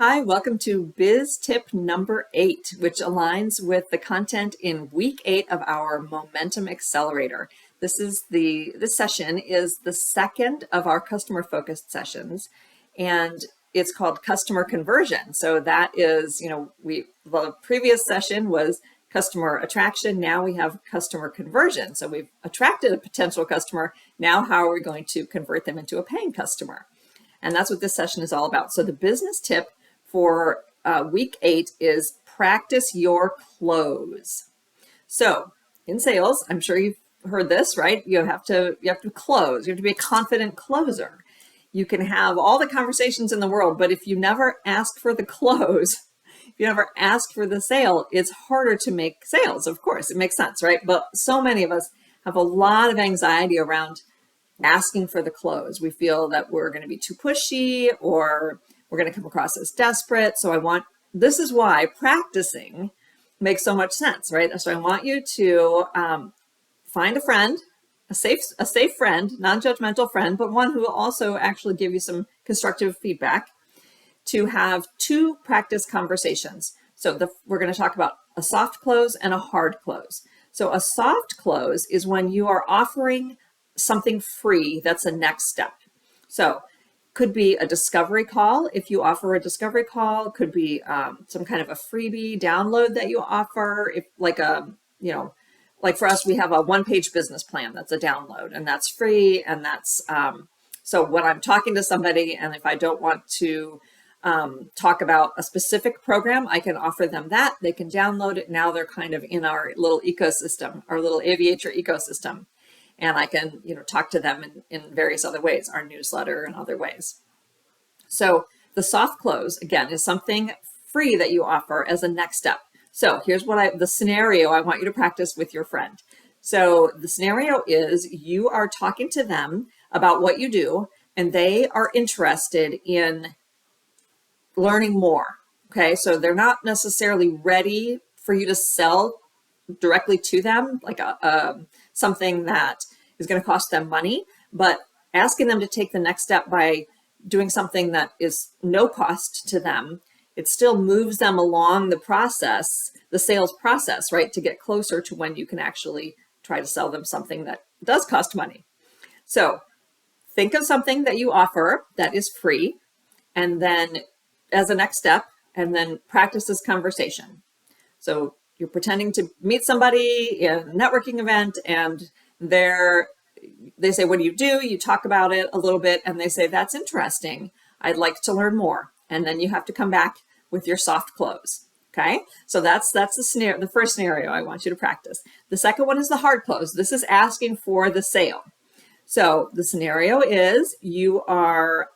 Hi, welcome to Biz Tip number 8, which aligns with the content in week 8 of our Momentum Accelerator. This session is the second of our customer focused sessions, and it's called customer conversion. So that is, the previous session was customer attraction. Now we have customer conversion. So we've attracted a potential customer. Now how are we going to convert them into a paying customer? And that's what this session is all about. So the business tip for week 8 is practice your close. So in sales, I'm sure you've heard this, right? You have to close. You have to be a confident closer. You can have all the conversations in the world, but if you never ask for the close, if you never ask for the sale, it's harder to make sales. Of course, it makes sense, right? But so many of us have a lot of anxiety around asking for the close. We feel that we're going to be too pushy or we're going to come across as desperate. So this is why practicing makes so much sense, right? So I want you to find a friend, a safe friend, non-judgmental friend, but one who will also actually give you some constructive feedback, to have 2 practice conversations. So we're going to talk about a soft close and a hard close. So a soft close is when you are offering something free that's a next step. So could be a discovery call. If you offer a discovery call, could be some kind of a freebie download that you offer. If like for us, we have a 1-page business plan that's a download, and that's free. And that's so when I'm talking to somebody, and if I don't want to talk about a specific program, I can offer them that. They can download it. Now they're kind of in our little ecosystem, our little Aviatra ecosystem. And I can, talk to them in various other ways, our newsletter and other ways. So the soft close, again, is something free that you offer as a next step. So here's the scenario I want you to practice with your friend. So the scenario is you are talking to them about what you do, and they are interested in learning more. Okay, so they're not necessarily ready for you to sell directly to them, like something that is going to cost them money, but asking them to take the next step by doing something that is no cost to them, it still moves them along the process, the sales process, right, to get closer to when you can actually try to sell them something that does cost money. So think of something that you offer that is free, and then as a next step, and then practice this conversation. So you're pretending to meet somebody in a networking event, and they say, what do? You talk about it a little bit, and they say, that's interesting. I'd like to learn more. And then you have to come back with your soft close. Okay, so that's the first scenario I want you to practice. The second one is the hard close. This is asking for the sale. So the scenario is you are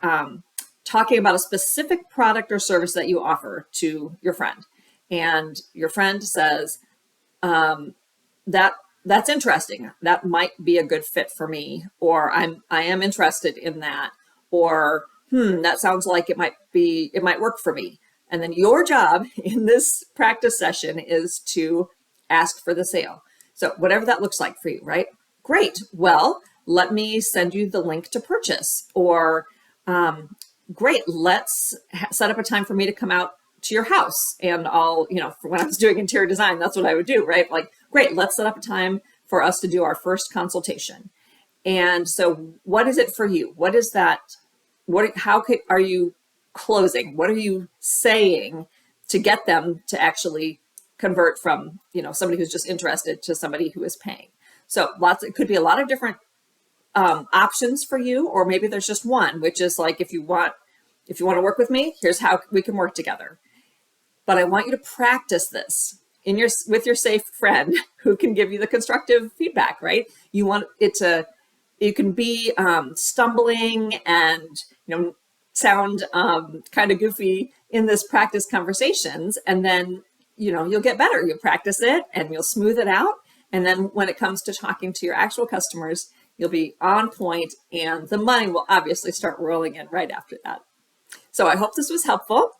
talking about a specific product or service that you offer to your friend. And your friend says, that's interesting. That might be a good fit for me, or I am interested in that, or that sounds like it might work for me. And then your job in this practice session is to ask for the sale. So whatever that looks like for you, right? Great. Well, let me send you the link to purchase, or great, let's set up a time for me to come out to your house, and I'll, for when I was doing interior design, that's what I would do, right? Like, great, let's set up a time for us to do our first consultation. And so what is it for you? What is that? Are you closing? What are you saying to get them to actually convert from, somebody who's just interested to somebody who is paying? So it could be a lot of different options for you, or maybe there's just one, which is like, if you want to work with me, here's how we can work together. But I want you to practice this with your safe friend who can give you the constructive feedback, right? You want it to, you can be stumbling and, sound kind of goofy in this practice conversations. And then, you'll get better. You'll practice it and you'll smooth it out. And then when it comes to talking to your actual customers, you'll be on point, and the money will obviously start rolling in right after that. So I hope this was helpful.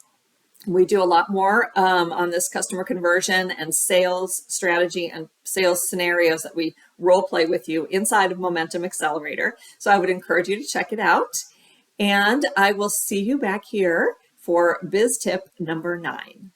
We do a lot more on this customer conversion and sales strategy and sales scenarios that we role play with you inside of Momentum Accelerator. So I would encourage you to check it out. And I will see you back here for biz tip number 9.